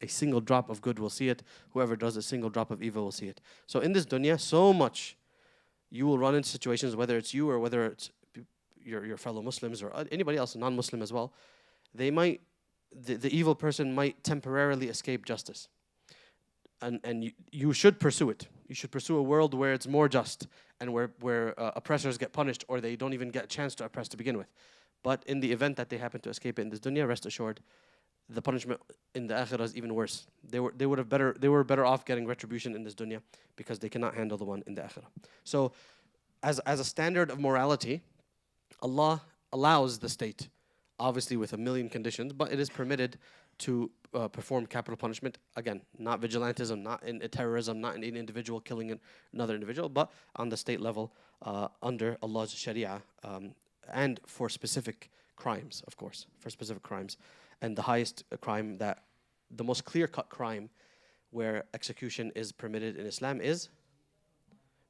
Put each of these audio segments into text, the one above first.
a single drop of good will see it. Whoever does a single drop of evil will see it. So in this dunya, so much you will run into situations, whether it's you or whether it's your fellow Muslims or anybody else, non-Muslim as well. They might, the evil person might temporarily escape justice. And you should pursue it. You should pursue a world where it's more just and where oppressors get punished or they don't even get a chance to oppress to begin with. But in the event that they happen to escape it in this dunya, rest assured, the punishment in the akhirah is even worse. They were better off getting retribution in this dunya because they cannot handle the one in the akhirah. So, as a standard of morality, Allah allows the state, obviously with a million conditions, but it is permitted to perform capital punishment. Again, not vigilantism, not in terrorism, not in an individual killing another individual, but on the state level under Allah's Sharia and for specific crimes, of course, for specific crimes. And the highest crime, the most clear-cut crime where execution is permitted in Islam is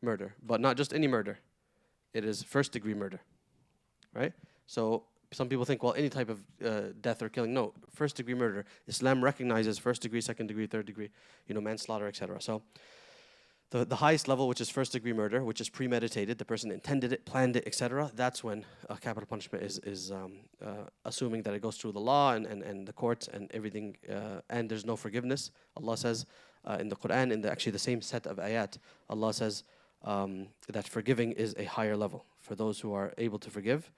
murder. But not just any murder. It is first-degree murder, right? So some people think, well, any type of death or killing. No, first-degree murder. Islam recognizes first-degree, second-degree, third-degree, manslaughter, etc. So the highest level, which is first-degree murder, which is premeditated, the person intended it, planned it, etc. That's when capital punishment is assuming that it goes through the law and the courts and everything, and there's no forgiveness. Allah says in the Quran, in actually the same set of ayat, Allah says that forgiving is a higher level. For those who are able to forgive,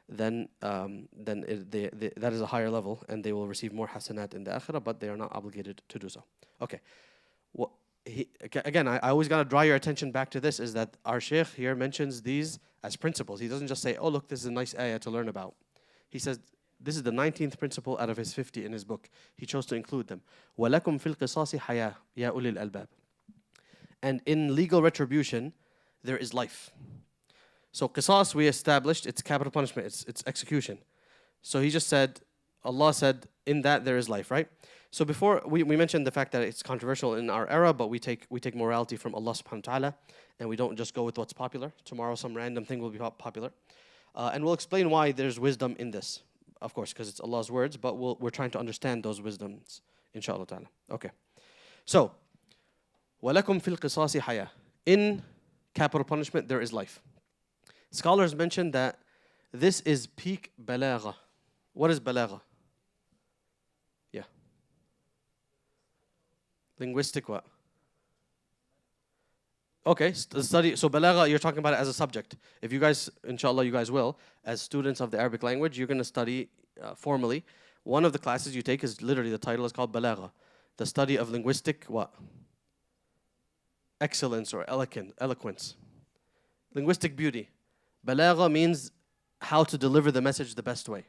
then that is a higher level, and they will receive more hasanat in the akhirah, but they are not obligated to do so. Okay. Again, I always got to draw your attention back to this, is that our Shaykh here mentions these as principles. He doesn't just say, oh, look, this is a nice ayah to learn about. He says, this is the 19th principle out of his 50 in his book. He chose to include them. وَلَكُمْ فِي الْقِصَاصِ حَيَاةٌ يَا أُولِي الْأَلْبَابِ. And in legal retribution, there is life. So qisas, we established, it's capital punishment, it's execution. So he just said, Allah said, in that there is life, right? So before, we mentioned the fact that it's controversial in our era, but we take morality from Allah subhanahu wa ta'ala, and we don't just go with what's popular. Tomorrow some random thing will be popular. And we'll explain why there's wisdom in this, of course, because it's Allah's words, but we're trying to understand those wisdoms, inshallah ta'ala. Okay. So, وَلَكُمْ فِي الْقِصَاصِ حَيَاةٌ. In capital punishment, there is life. Scholars mention that this is peak balagha. What is balagha? Yeah. Linguistic what? Okay, study. So balagha, you're talking about it as a subject. If you guys, inshallah, you guys will, as students of the Arabic language, you're going to study formally. One of the classes you take is literally, the title is called balagha. The study of linguistic what? Excellence or eloquence. Linguistic beauty. Balagha means how to deliver the message the best way.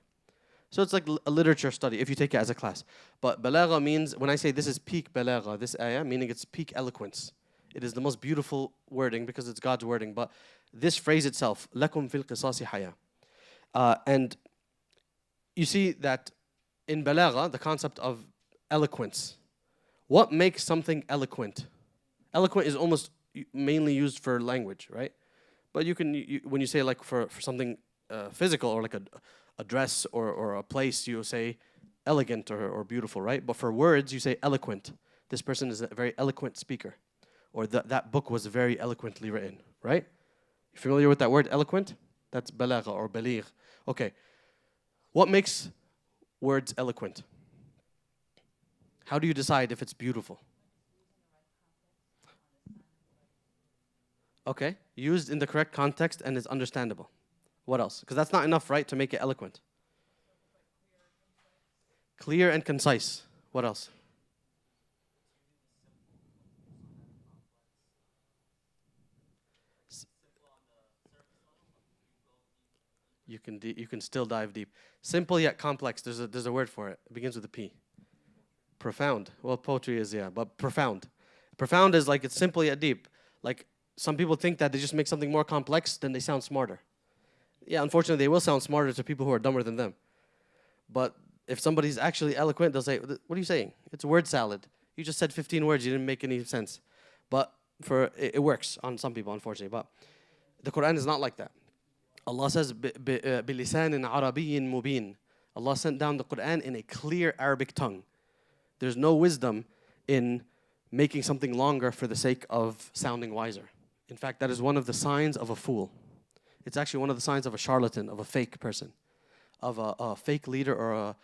So it's like a literature study if you take it as a class. But balagha means, when I say this is peak balagha, this ayah, meaning it's peak eloquence. It is the most beautiful wording because it's God's wording. But this phrase itself, لَكُمْ فِي الْقِصَاصِ حَيَاةٌ. And you see that in balagha, the concept of eloquence. What makes something eloquent? Eloquent is almost mainly used for language, right? But you can, when you say like for something physical or like a dress or a place, you say elegant or beautiful, right? But for words, you say eloquent. This person is a very eloquent speaker. Or that book was very eloquently written, right? You familiar with that word, eloquent? That's balagha or baligh. Okay. What makes words eloquent? How do you decide if it's beautiful? Okay. Used in the correct context and is understandable. What else? Because that's not enough, right, to make it eloquent. Clear and concise. What else? You can still dive deep. Simple yet complex. There's a word for it. It begins with a P. Profound. Well, poetry is, yeah, but profound. Profound is like it's simple yet deep. Like some people think that they just make something more complex, then they sound smarter. Yeah, unfortunately, they will sound smarter to people who are dumber than them. But if somebody's actually eloquent, they'll say, what are you saying? It's word salad. You just said 15 words. You didn't make any sense. But it works on some people, unfortunately. But the Quran is not like that. Allah says, بِلِسَانٍ عَرَبِيٍّ مُبِينٍ. Allah sent down the Quran in a clear Arabic tongue. There's no wisdom in making something longer for the sake of sounding wiser. In fact, that is one of the signs of a fool. It's actually one of the signs of a charlatan, of a fake person, of a fake leader, or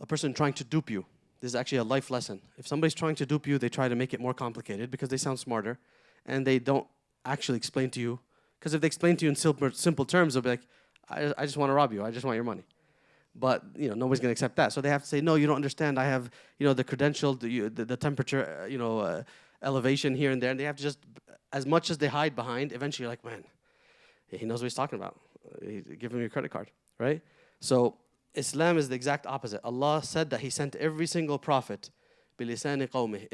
a person trying to dupe you. This is actually a life lesson. If somebody's trying to dupe you, they try to make it more complicated because they sound smarter, and they don't actually explain to you. Because if they explain to you in simple terms, they'll be like, I just want to rob you. I just want your money. But nobody's going to accept that. So they have to say, no, you don't understand. I have the credential, the temperature, elevation here and there. And they have to just, as much as they hide behind, eventually you're like, man, he knows what he's talking about. Give him your credit card, right? So Islam is the exact opposite. Allah said that He sent every single prophet بِلِسَانِ قَوْمِهِ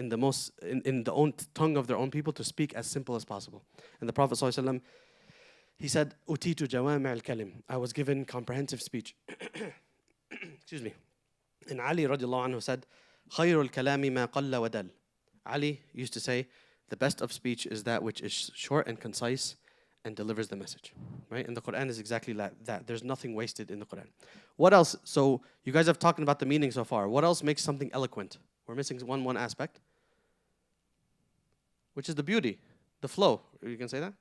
in the own tongue of their own people to speak as simple as possible. And the Prophet ﷺ, he said, أُتِيتُ جَوَامِعَ الْكَلِمِ, I was given comprehensive speech. Excuse me. And Ali radiallahu anhu said, خَيْرُ الْكَلَامِ مَا قَلَّ وَدَلْ. Ali used to say, the best of speech is that which is short and concise and delivers the message. Right? And the Quran is exactly that. There's nothing wasted in the Quran. What else? So you guys have talked about the meaning so far. What else makes something eloquent? We're missing one aspect, which is the beauty, the flow. You can say that?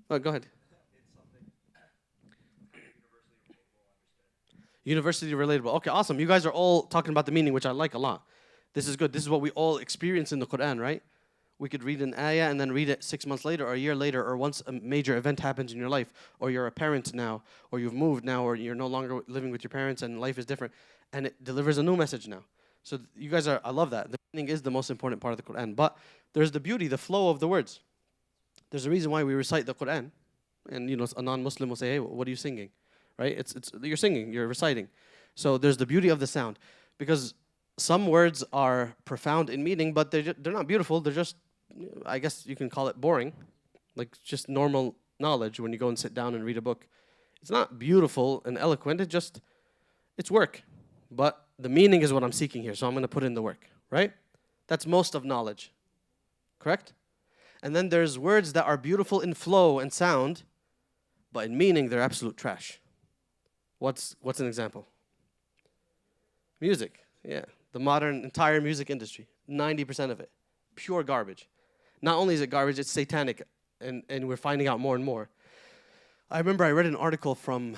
Oh, go ahead. Universally relatable. Okay, awesome. You guys are all talking about the meaning, which I like a lot. This is good. This is what we all experience in the Quran, right? We could read an ayah and then read it 6 months later or a year later, or once a major event happens in your life, or you're a parent now, or you've moved now, or you're no longer living with your parents and life is different, and it delivers a new message now. So you guys I love that. The meaning is the most important part of the Quran. But there's the beauty, the flow of the words. There's a reason why we recite the Quran. And a non-Muslim will say, hey, what are you singing? Right? You're singing, you're reciting. So there's the beauty of the sound. Because some words are profound in meaning, but they're not beautiful. They're just, I guess you can call it boring. Like just normal knowledge when you go and sit down and read a book. It's not beautiful and eloquent. It's work. But the meaning is what I'm seeking here, so I'm going to put in the work, right? That's most of knowledge, correct? And then there's words that are beautiful in flow and sound, but in meaning, they're absolute trash. What's an example? Music, yeah. The modern entire music industry, 90% of it, pure garbage. Not only is it garbage, it's satanic, and we're finding out more and more. I remember I read an article from,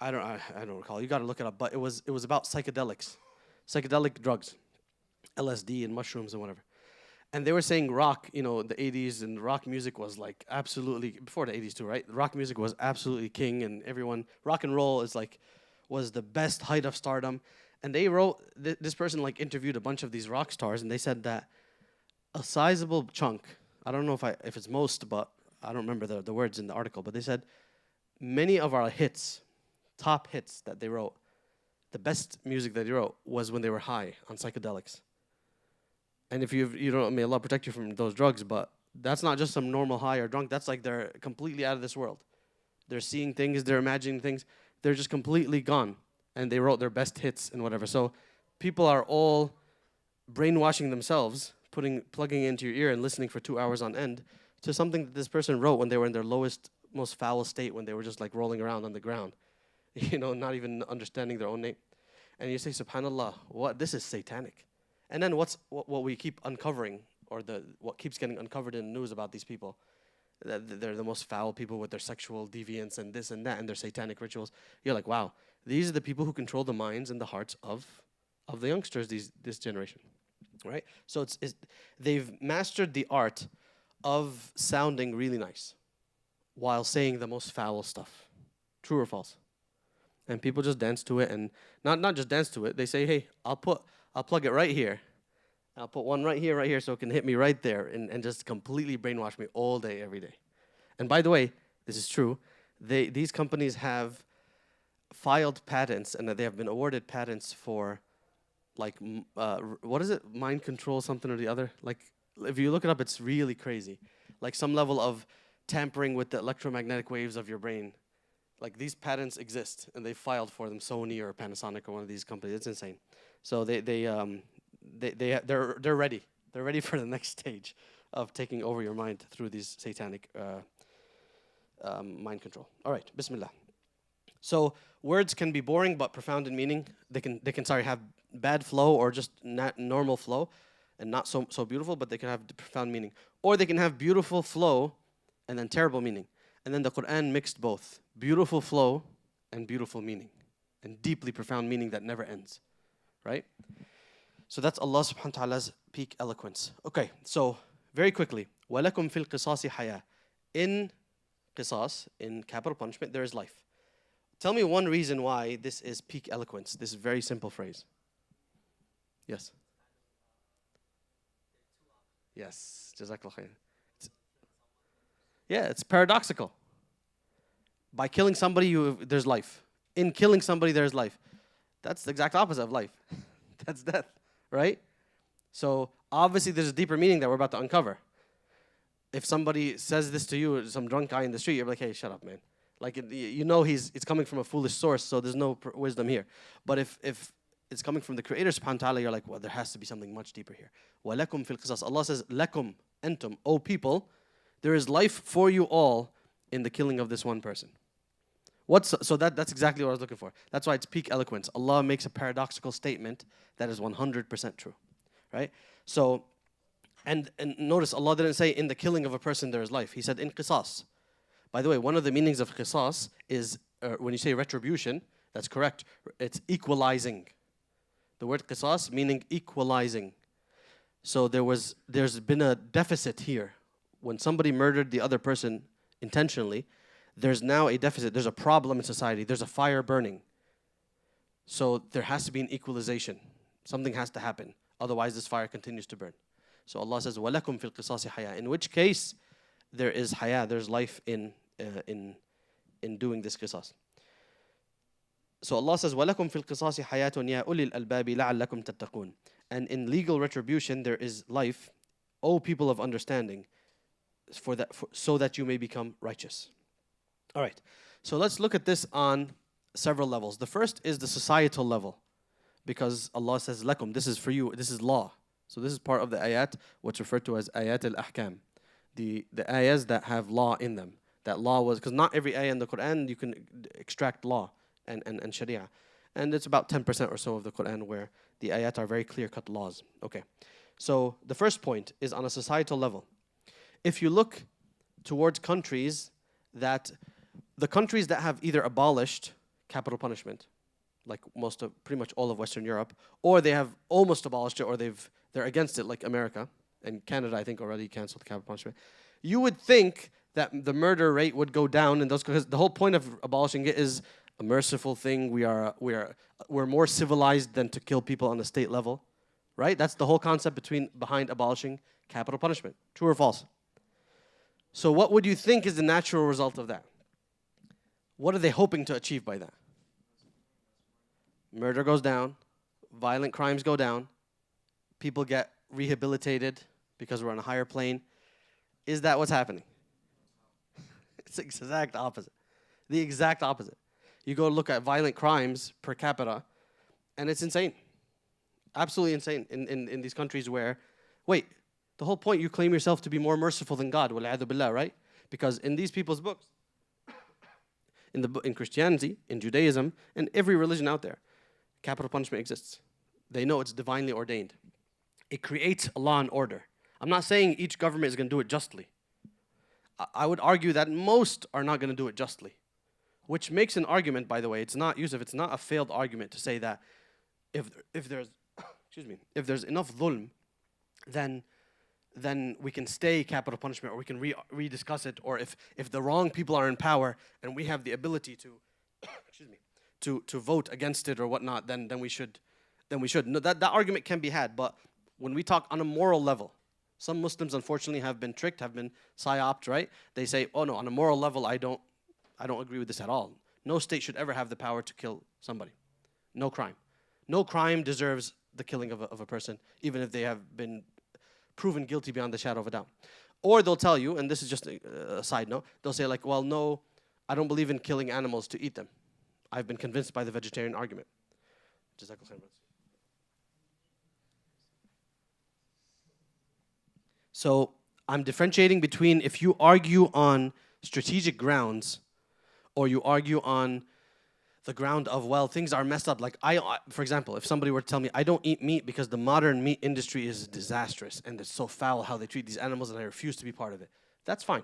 I don't recall. You got to look it up. But it was about psychedelics, psychedelic drugs, LSD and mushrooms and whatever. And they were saying rock, the 80s and rock music was like absolutely, before the 80s too, right? Rock music was absolutely king, and rock and roll was the best height of stardom. And they wrote, this person interviewed a bunch of these rock stars, and they said that a sizable chunk, I don't know if it's most, but I don't remember the words in the article, but they said many of our hits, top hits that they wrote, the best music that they wrote was when they were high on psychedelics. And if may Allah protect you from those drugs, but that's not just some normal high or drunk. That's like they're completely out of this world. They're seeing things, they're imagining things. They're just completely gone. And they wrote their best hits and whatever. So people are all brainwashing themselves, plugging into your ear and listening for 2 hours on end to something that this person wrote when they were in their lowest, most foul state, when they were just rolling around on the ground, not even understanding their own name. And you say, subhanallah, this is satanic. And then what we keep uncovering, or what keeps getting uncovered in the news about these people, that they're the most foul people with their sexual deviance and this and that and their satanic rituals. You're like, wow, these are the people who control the minds and the hearts of the youngsters this generation, right? So they've mastered the art of sounding really nice while saying the most foul stuff. True or false? And people just dance to it, and not just dance to it. They say, hey, I'll plug it right here. I'll put one right here, so it can hit me right there and just completely brainwash me all day, every day. And by the way, this is true. These companies have filed patents, and they have been awarded patents for, what is it? Mind control, something or the other. If you look it up, it's really crazy. Some level of tampering with the electromagnetic waves of your brain. These patents exist, and they filed for them, Sony or Panasonic or one of these companies. It's insane. So they're ready. They're ready for the next stage of taking over your mind through these satanic mind control. All right, Bismillah. So words can be boring but profound in meaning. They can have bad flow or just not normal flow, and not so beautiful, but they can have profound meaning. Or they can have beautiful flow and then terrible meaning. And then the Quran mixed both beautiful flow and beautiful meaning, and deeply profound meaning that never ends, right? So that's Allah subhanahu wa ta'ala's peak eloquence. Okay, so very quickly, وَلَكُمْ فِي الْقِصَاصِ حَيَاةٌ. In qisas, in capital punishment, there is life. Tell me one reason why this is peak eloquence, this very simple phrase. Yes. Yes, Jazakallah khair. Yeah, it's paradoxical. By killing somebody, there's life. In killing somebody, there's life. That's the exact opposite of life. That's death, right? So obviously there's a deeper meaning that we're about to uncover. If somebody says this to you, some drunk guy in the street, you're like, hey, shut up, man. Like, you know it's coming from a foolish source, so there's no wisdom here. But if it's coming from the Creator subhanahu wa ta'ala, you're like, well, there has to be something much deeper here. وَلَكُمْ فِي الْقِصَاصِ. Allah says, lakum, antum, O people, there is life for you all in the killing of this one person. So that's exactly what I was looking for. That's why it's peak eloquence. Allah makes a paradoxical statement that is 100% true, right? So, and notice Allah didn't say in the killing of a person there is life. He said in qisas. By the way, one of the meanings of qisas is when you say retribution, that's correct. It's equalizing. The word qisas meaning equalizing. So there's been a deficit here. When somebody murdered the other person intentionally, there's now a deficit. There's a problem in society. There's a fire burning. So there has to be an equalization. Something has to happen. Otherwise, this fire continues to burn. So Allah says, وَلَكُمْ فِي الْقِصَاصِ حَيَاةٌ. In which case, there is haya, there's life in doing this qisas. So Allah says, وَلَكُمْ فِي الْقِصَاصِ حَيَاةٌ يَا أُولِي الْأَلْبَابِ لَعَلَّكُمْ تَتَّقُونَ. And in legal retribution, there is life, O people of understanding, so that you may become righteous. All right, so let's look at this on several levels. The first is the societal level, because Allah says, lakum, this is for you, this is law. So this is part of the ayat, what's referred to as ayat al-ahkam, the ayahs that have law in them. That law was, because not every ayah in the Quran you can extract law and sharia. And it's about 10% or so of the Quran where the ayat are very clear-cut laws. Okay, so the first point is on a societal level. If you look towards countries the countries that have either abolished capital punishment, like pretty much all of Western Europe, or they have almost abolished it, or they're against it, like America and Canada, I think already canceled capital punishment. You would think that the murder rate would go down in those, because the whole point of abolishing it is a merciful thing. We're more civilized than to kill people on the state level, right? That's the whole concept behind abolishing capital punishment. True or false? So what would you think is the natural result of that? What are they hoping to achieve by that? Murder goes down, violent crimes go down, people get rehabilitated because we're on a higher plane. Is that what's happening? It's the exact opposite. The exact opposite. You go look at violent crimes per capita, and it's insane. Absolutely insane in these countries where, wait, the whole point, you claim yourself to be more merciful than God, وَالْعِيَاذُ بِاللَّهِ, right? Because in these people's books, in Christianity, in Judaism, and every religion out there, capital punishment exists. They know it's divinely ordained. It creates a law and order. I'm not saying each government is going to do it justly. I would argue that most are not going to do it justly, which makes an argument, by the way. It's not, Yusuf, it's not a failed argument to say that if there's if there's enough dhulm, then we can stay capital punishment, or we can rediscuss it, or if the wrong people are in power and we have the ability to vote against it or whatnot, then we should. No, that argument can be had, but when we talk on a moral level, some Muslims unfortunately have been tricked, have been psyoped, right? They say, oh no, on a moral level, I don't agree with this at all. No state should ever have the power to kill somebody. No crime. No crime deserves the killing of a person, even if they have been proven guilty beyond the shadow of a doubt. Or they'll tell you, and this is just a side note, they'll say like, well, no, I don't believe in killing animals to eat them. I've been convinced by the vegetarian argument. So I'm differentiating between if you argue on strategic grounds or you argue on the ground of, well, things are messed up. Like for example, if somebody were to tell me I don't eat meat because the modern meat industry is disastrous and it's so foul how they treat these animals and I refuse to be part of it, that's fine.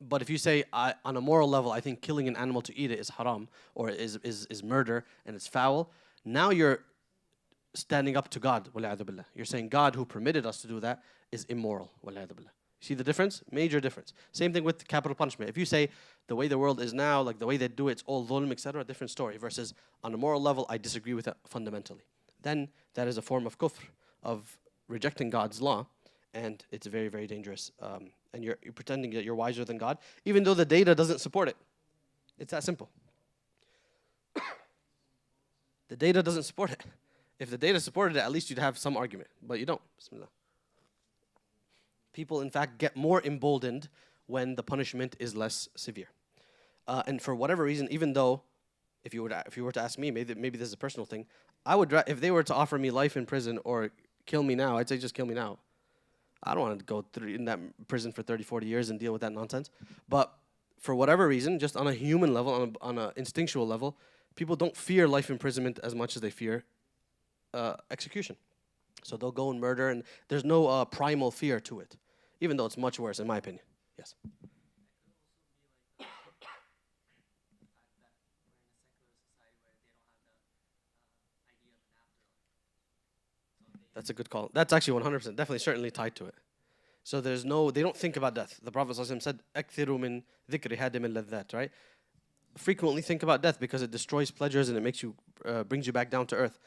But if you say on a moral level, I think killing an animal to eat it is haram or is murder and it's foul, now you're standing up to God. You're saying God who permitted us to do that is immoral. See the difference? Major difference. Same thing with capital punishment. If you say the way the world is now, like the way they do it's all dhulm, etc., different story. Versus on a moral level, I disagree with it fundamentally. Then that is a form of kufr, of rejecting God's law, and it's very, very dangerous. And you're pretending that you're wiser than God, even though the data doesn't support it. It's that simple. The data doesn't support it. If the data supported it, at least you'd have some argument, but you don't. Bismillah. People, in fact, get more emboldened when the punishment is less severe. And for whatever reason, even though, if you were to ask me, maybe this is a personal thing, I would if they were to offer me life in prison or kill me now, I'd say just kill me now. I don't want to go through in that prison for 30, 40 years and deal with that nonsense. But for whatever reason, just on a human level, on an instinctual level, people don't fear life imprisonment as much as they fear execution. So they'll go and murder, and there's no primal fear to it, even though it's much worse, in my opinion. Yes. That's a good call. That's actually 100%, definitely, certainly tied to it. So they don't think about death. The Prophet ﷺ said, أَكْثِرُ مِنْ ذِكْرِ هَادِمِ اللَّذَّاتِ, right? Frequently think about death because it destroys pleasures and it makes you, brings you back down to earth.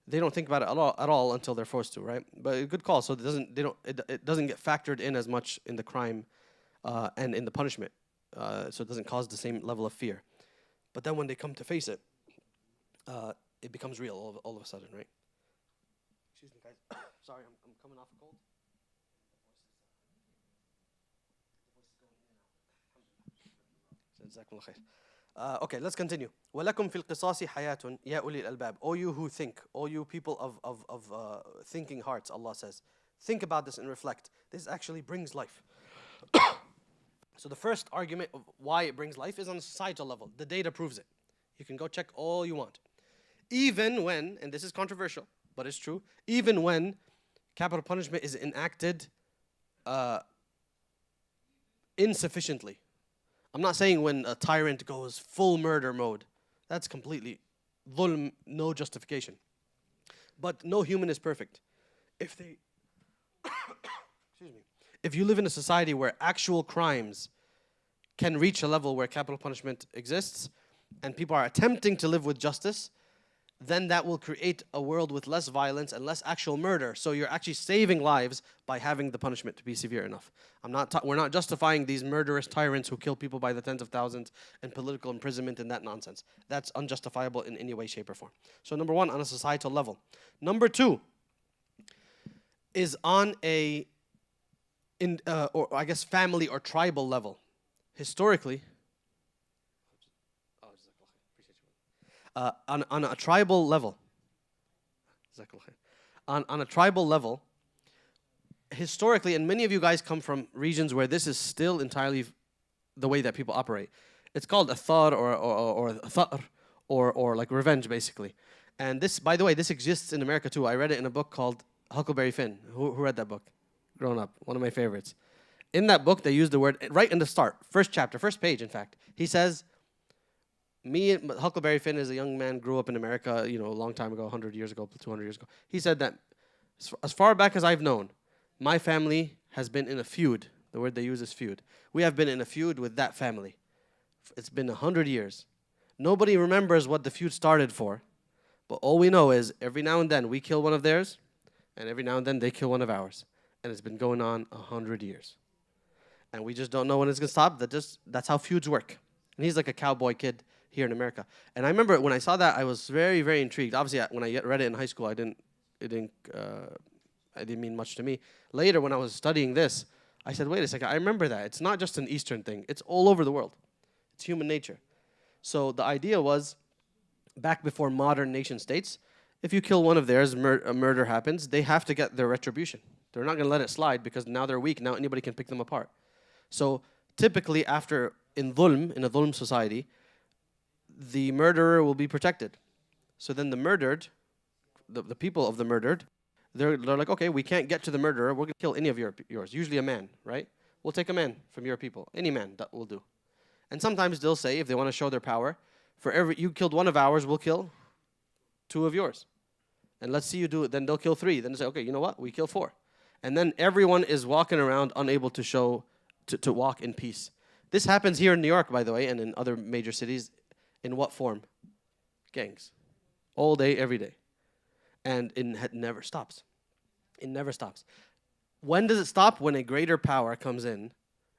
They don't think about it at all until they're forced to, right? But a good call. So it doesn't get factored in as much in the crime and in the punishment. So it doesn't cause the same level of fear. But then when they come to face it, it becomes real all of a sudden, right? Excuse me, guys. Sorry, I'm coming off a cold. Okay, let's continue. وَلَكُمْ فِي الْقِصَاصِ حَيَاتٌ يَا أُولِي الْأَلْبَابِ. All you who think, all you people of thinking hearts, Allah says, think about this and reflect. This actually brings life. So the first argument of why it brings life is on a societal level. The data proves it. You can go check all you want. Even when, and this is controversial, but it's true, even when capital punishment is enacted insufficiently. I'm not saying when a tyrant goes full murder mode. That's completely dhulm, no justification. But no human is perfect. Excuse me. If you live in a society where actual crimes can reach a level where capital punishment exists and people are attempting to live with justice, then that will create a world with less violence and less actual murder. So you're actually saving lives by having the punishment to be severe enough. We're not justifying these murderous tyrants who kill people by the tens of thousands and political imprisonment and that nonsense. That's unjustifiable in any way, shape, or form. So number one, on a societal level. Number two is on or I guess family or tribal level. Historically, on a tribal level, on a tribal level, historically, and many of you guys come from regions where this is still entirely the way that people operate. It's called a thar or tha'r or like revenge, basically. And this, by the way, this exists in America too. I read it in a book called Huckleberry Finn. Who read that book? Growing up, one of my favorites. In that book, they use the word right in the start, first chapter, first page, in fact. He says, Huckleberry Finn is a young man, grew up in America, a long time ago, 100 years ago, 200 years ago. He said that as far back as I've known, my family has been in a feud. The word they use is feud. We have been in a feud with that family. It's been 100 years. Nobody remembers what the feud started for, but all we know is every now and then we kill one of theirs, and every now and then they kill one of ours. And it's been going on 100 years. And we just don't know when it's going to stop. That's how feuds work. And he's like a cowboy kid here in America. And I remember when I saw that, I was very, very intrigued. Obviously, when I read it in high school, it didn't mean much to me. Later, when I was studying this, I said, wait a second, I remember that. It's not just an Eastern thing. It's all over the world. It's human nature. So the idea was, back before modern nation states, if you kill one of theirs, a murder happens, they have to get their retribution. They're not going to let it slide because now they're weak. Now anybody can pick them apart. So typically in a dhulm society, the murderer will be protected. So then the murdered, the people of the murdered, they're like, okay, we can't get to the murderer. We're going to kill any of yours. Usually a man, right? We'll take a man from your people. Any man, that will do. And sometimes they'll say, if they want to show their power, for every you killed one of ours, we'll kill two of yours. And let's see you do it. Then they'll kill three. Then they say, okay, you know what? We kill four. And then everyone is walking around unable to show, to walk in peace. This happens here in New York, by the way, and in other major cities. In what form? Gangs. All day, every day. And it never stops. It never stops. When does it stop? When a greater power comes in,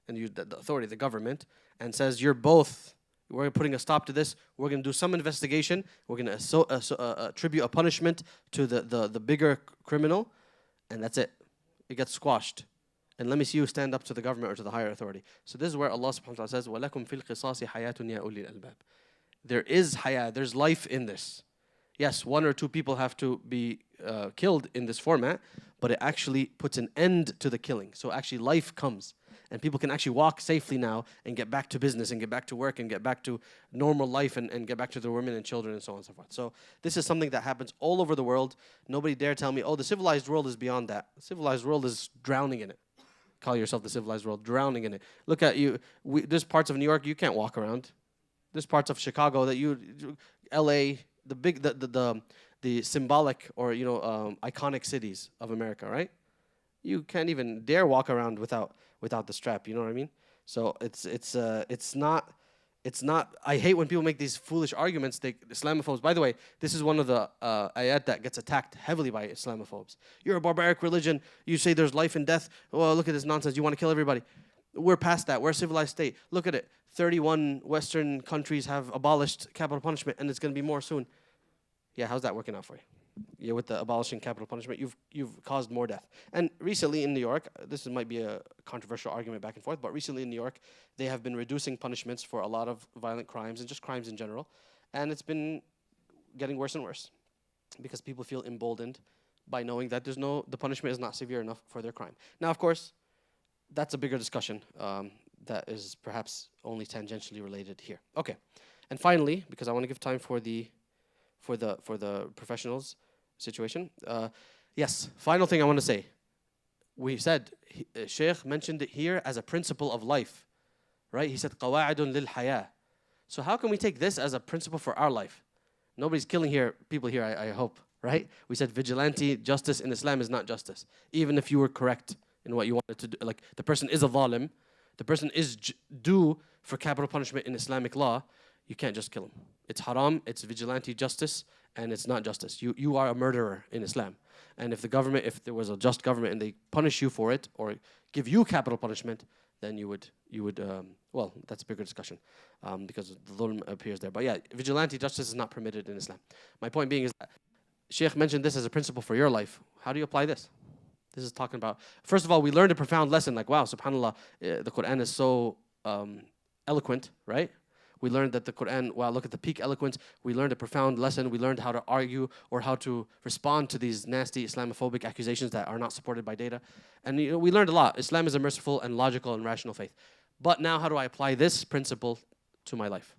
and the authority, the government, and says, we're putting a stop to this. We're going to do some investigation. We're going to attribute a punishment to the bigger criminal, and that's it. It gets squashed. And let me see you stand up to the government or to the higher authority. So this is where Allah subhanahu wa ta'ala says, وَلَكُمْ فِي الْقِصَاصِ حَيَاتٌ يَا أُولِي الْأَلْبَابِ. There is hayat, there's life in this. Yes, one or two people have to be killed in this format, but it actually puts an end to the killing. So actually life comes. And people can actually walk safely now and get back to business and get back to work and get back to normal life and get back to their women and children and so on and so forth. So this is something that happens all over the world. Nobody dare tell me, oh, the civilized world is beyond that. The civilized world is drowning in it. Call yourself the civilized world, drowning in it. Look at you. There's parts of New York you can't walk around. There's parts of Chicago that L.A., the symbolic or iconic cities of America, right? You can't even dare walk around without the strap. You know what I mean? So it's not. I hate when people make these foolish arguments. Islamophobes. By the way, this is one of the ayat that gets attacked heavily by Islamophobes. You're a barbaric religion. You say there's life and death. Well, look at this nonsense. You want to kill everybody. We're past that. We're a civilized state. Look at it. 31 Western countries have abolished capital punishment, and it's going to be more soon. Yeah, how's that working out for you? Yeah, with the abolishing capital punishment, you've caused more death. And recently in New York, this might be a controversial argument back and forth, but recently in New York, they have been reducing punishments for a lot of violent crimes and just crimes in general. And it's been getting worse and worse because people feel emboldened by knowing that the punishment is not severe enough for their crime. Now, of course, that's a bigger discussion that is perhaps only tangentially related here. Okay, and finally, because I want to give time for the professionals situation. Yes, final thing I want to say. We said, Sheikh mentioned it here as a principle of life, right? He said, قَوَاعِدٌ لِلْحَيَاةِ. So how can we take this as a principle for our life? Nobody's killing people here, I hope, right? We said vigilante justice in Islam is not justice. Even if you were correct in what you wanted to do, like the person is a zalim, the person is due for capital punishment in Islamic law, you can't just kill him. It's haram, it's vigilante justice, and it's not justice. You are a murderer in Islam. And if there was a just government and they punish you for it or give you capital punishment, then you would well, that's a bigger discussion because the dhulm appears there. But yeah, vigilante justice is not permitted in Islam. My point being is that Sheikh mentioned this as a principle for your life. How do you apply this? This is talking about, first of all, we learned a profound lesson, like, wow, subhanAllah, the Quran is so eloquent, right? We learned that the Quran, wow, look at the peak eloquence. We learned a profound lesson. We learned how to argue or how to respond to these nasty Islamophobic accusations that are not supported by data. And we learned a lot. Islam is a merciful and logical and rational faith. But now how do I apply this principle to my life?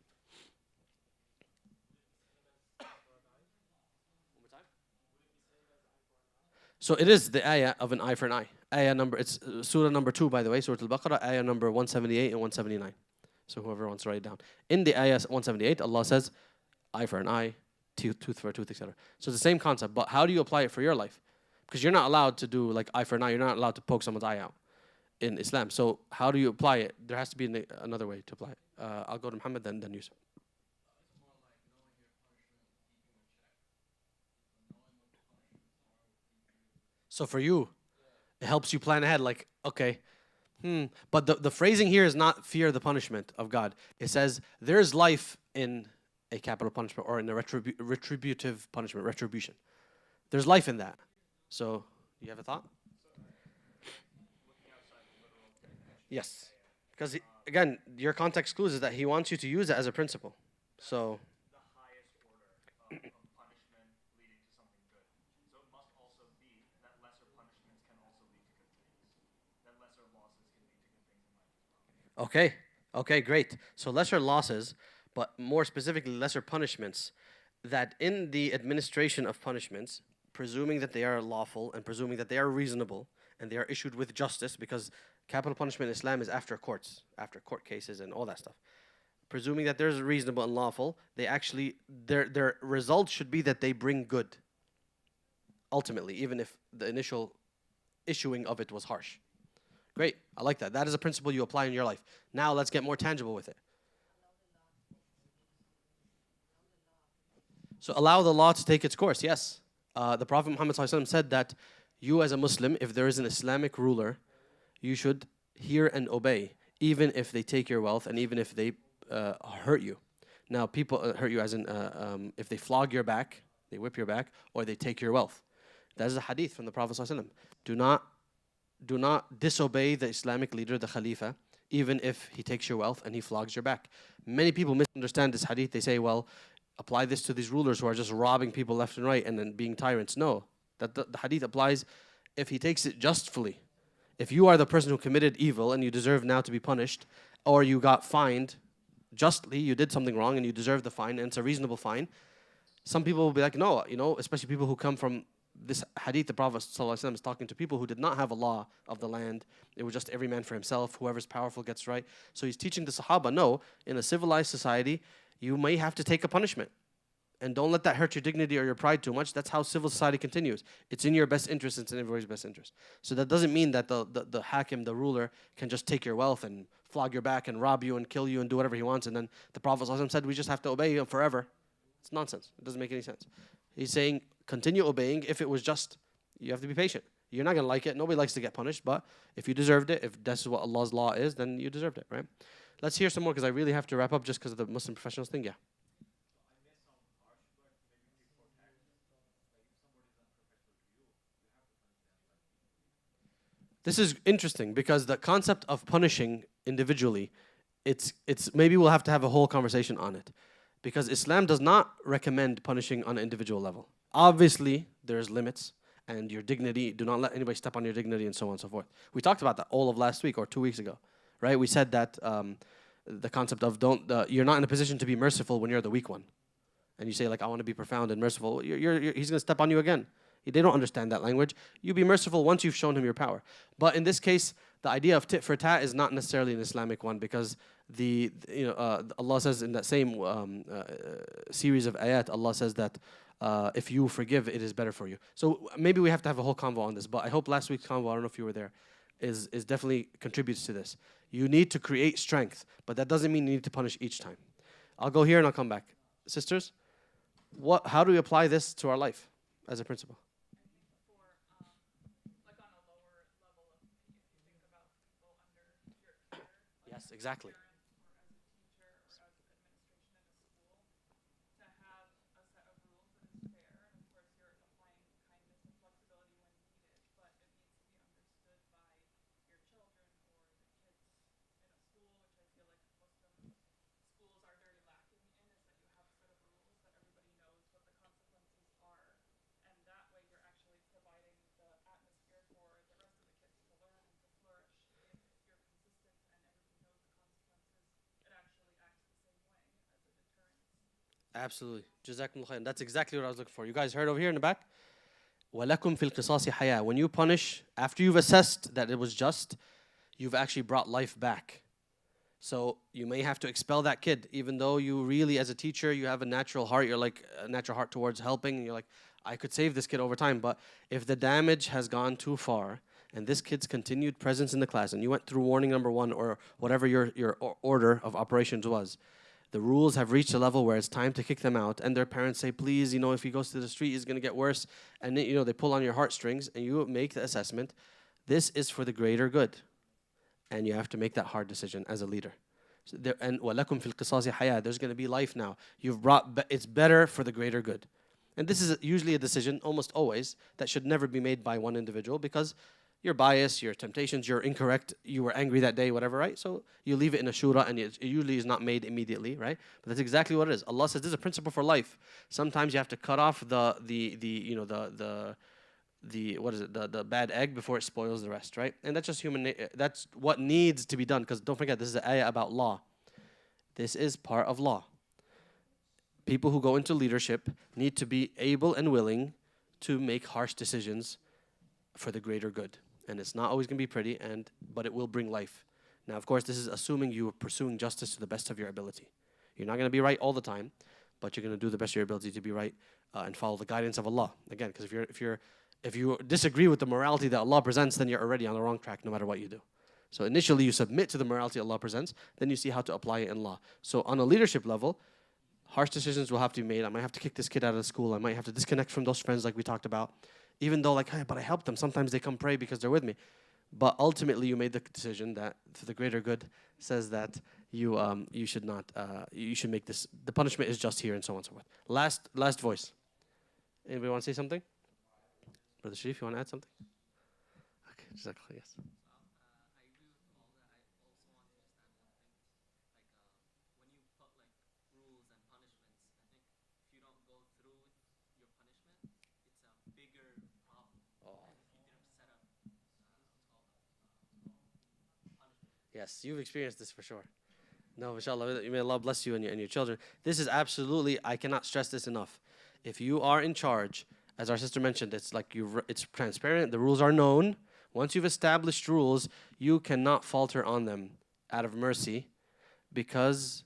So it is the ayah of an eye for an eye. It's surah number 2, by the way, Surah Al-Baqarah, ayah number 178 and 179. So whoever wants to write it down. In the ayah 178, Allah says, eye for an eye, tooth for a tooth, etc. So it's the same concept, but how do you apply it for your life? Because you're not allowed to do like eye for an eye. You're not allowed to poke someone's eye out in Islam. So how do you apply it? There has to be another way to apply it. I'll go to Muhammad, then Yusuf. So for you, it helps you plan ahead, like, okay, but the phrasing here is not fear the punishment of God. It says there's life in a capital punishment or in a retributive punishment, retribution. There's life in that. So, you have a thought? Yes. Because, again, your context clues is that he wants you to use it as a principle. So, okay. Okay, great. So lesser losses, but more specifically lesser punishments, that in the administration of punishments, presuming that they are lawful and presuming that they are reasonable and they are issued with justice, because capital punishment in Islam is after courts, after court cases and all that stuff. Presuming that there's reasonable and lawful, they actually, their result should be that they bring good, ultimately, even if the initial issuing of it was harsh. Great, I like that. That is a principle you apply in your life. Now let's get more tangible with it. So allow the law to take its course, yes. The Prophet Muhammad ﷺ said that you as a Muslim, if there is an Islamic ruler, you should hear and obey, even if they take your wealth and even if they hurt you. Now people hurt you as in if they flog your back, they whip your back, or they take your wealth. That is a hadith from the Prophet ﷺ. Do not disobey the Islamic leader, the Khalifa, even if he takes your wealth and he flogs your back. Many people misunderstand this hadith. They say, well, apply this to these rulers who are just robbing people left and right and then being tyrants. No, that the hadith applies if he takes it justly. If you are the person who committed evil and you deserve now to be punished, or you got fined justly, you did something wrong and you deserve the fine and it's a reasonable fine, some people will be like, no, especially people who come from this hadith, the Prophet ﷺ is talking to people who did not have a law of the land. It was just every man for himself, whoever's powerful gets right. So he's teaching the Sahaba, no, in a civilized society, you may have to take a punishment. And don't let that hurt your dignity or your pride too much. That's how civil society continues. It's in your best interest, it's in everybody's best interest. So that doesn't mean that the hakim, the ruler, can just take your wealth and flog your back and rob you and kill you and do whatever he wants. And then the Prophet ﷺ said, we just have to obey him forever. It's nonsense. It doesn't make any sense. He's saying, continue obeying. If it was just, you have to be patient. You're not going to like it. Nobody likes to get punished. But if you deserved it, if that's what Allah's law is, then you deserved it, right? Let's hear some more because I really have to wrap up just because of the Muslim professionals thing. Yeah. This is interesting because the concept of punishing individually, it's maybe we'll have to have a whole conversation on it. Because Islam does not recommend punishing on an individual level. Obviously, there's limits and your dignity, do not let anybody step on your dignity and so on and so forth. We talked about that all of last week or 2 weeks ago, right? We said that the concept of you're not in a position to be merciful when you're the weak one. And you say like, I want to be profound and merciful. He's going to step on you again. They don't understand that language. You be merciful once you've shown him your power. But in this case, the idea of tit for tat is not necessarily an Islamic one because Allah says in that same series of ayat, Allah says that if you forgive, it is better for you. So maybe we have to have a whole convo on this. But I hope last week's convo, I don't know if you were there, is definitely contributes to this. You need to create strength, but that doesn't mean you need to punish each time. I'll go here and I'll come back. Sisters, how do we apply this to our life as a principle? Yes, exactly. Absolutely. Jazakumullah khair. That's exactly what I was looking for. You guys heard over here in the back? وَلَكُمْ فِي الْقِصَاصِ حَيَاةٌ. When you punish, after you've assessed that it was just, you've actually brought life back. So you may have to expel that kid, even though you really, as a teacher, you have a natural heart. You're like a natural heart towards helping. And you're like, I could save this kid over time. But if the damage has gone too far, and this kid's continued presence in the class, and you went through warning number 1 or whatever your order of operations was, the rules have reached a level where it's time to kick them out, and their parents say, please, if he goes to the street, he's going to get worse. And they pull on your heartstrings, and you make the assessment. This is for the greater good. And you have to make that hard decision as a leader. And وَلَكُمْ فِي الْقِصَاصِ حَيَاةٌ. There's going to be life now. It's better for the greater good. And this is usually a decision, almost always, that should never be made by one individual because your bias, your temptations, you're incorrect, you were angry that day, whatever, right? So you leave it in a shura, and it usually is not made immediately, right? But that's exactly what it is. Allah says this is a principle for life. Sometimes you have to cut off the bad egg before it spoils the rest, right? And that's just that's what needs to be done. Because don't forget, this is an ayah about law. This is part of law. people who go into leadership need to be able and willing to make harsh decisions for the greater good. And it's not always going to be pretty, but it will bring life. Now, of course, this is assuming you are pursuing justice to the best of your ability. You're not going to be right all the time, but you're going to do the best of your ability to be right and follow the guidance of Allah. Again, because if you disagree with the morality that Allah presents, then you're already on the wrong track no matter what you do. So initially you submit to the morality Allah presents, then you see how to apply it in law. So on a leadership level, harsh decisions will have to be made. I might have to kick this kid out of school. I might have to disconnect from those friends like we talked about. Even though like, hey, but I help them. Sometimes they come pray because they're with me. But ultimately you made the decision that for the greater good says that you should not, you should make this, the punishment is just here and so on and so forth. Last voice. Anybody want to say something? Brother Sharif, you want to add something? Okay, exactly, yes. Yes, you've experienced this for sure. No, inshallah, may Allah bless you and your children. This is absolutely, I cannot stress this enough. If you are in charge, as our sister mentioned, it's like it's transparent, the rules are known. Once you've established rules, you cannot falter on them out of mercy because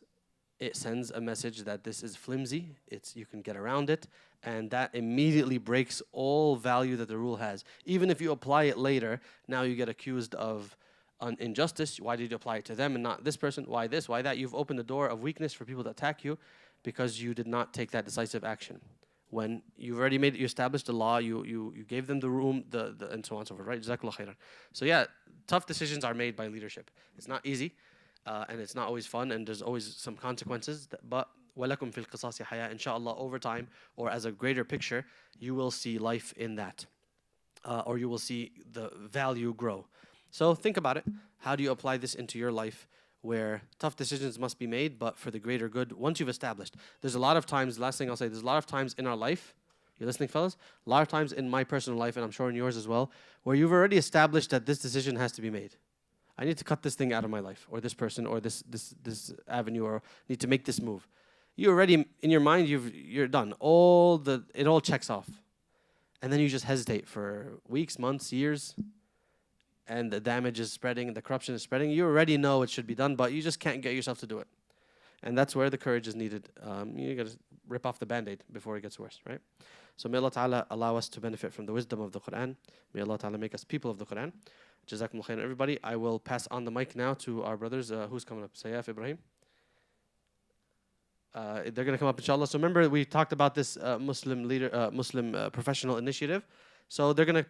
it sends a message that this is flimsy, you can get around it, and that immediately breaks all value that the rule has. Even if you apply it later, now you get accused of injustice. Why did you apply it to them and not this person? Why this? Why that? You've opened the door of weakness for people to attack you because you did not take that decisive action. When you've already you established the law, you gave them the room, and so on and so forth, right? Jazakallah khairan. So yeah, tough decisions are made by leadership. It's not easy, and it's not always fun, and there's always some consequences. But وَلَكُمْ فِي الْقِصَاصِ حَيَاةٌ, inshallah, over time, or as a greater picture, you will see life in that, or you will see the value grow. So think about it. How do you apply this into your life where tough decisions must be made, but for the greater good, once you've established? There's a lot of times, last thing I'll say, there's a lot of times in our life, you listening, fellas? A lot of times in my personal life, and I'm sure in yours as well, where you've already established that this decision has to be made. I need to cut this thing out of my life, or this person, or this avenue, or need to make this move. You already, in your mind, you're done. It all checks off. And then you just hesitate for weeks, months, years, and the damage is spreading, the corruption is spreading. You already know it should be done, but you just can't get yourself to do it. And that's where the courage is needed. You got to rip off the Band-Aid before it gets worse, right? So may Allah Ta'ala allow us to benefit from the wisdom of the Quran. May Allah Ta'ala make us people of the Quran. Jazakumullah khairan, everybody. I will pass on the mic now to our brothers. Who's coming up? Sayyaf Ibrahim. They're going to come up, inshallah. So remember, we talked about this Muslim professional initiative. So they're going to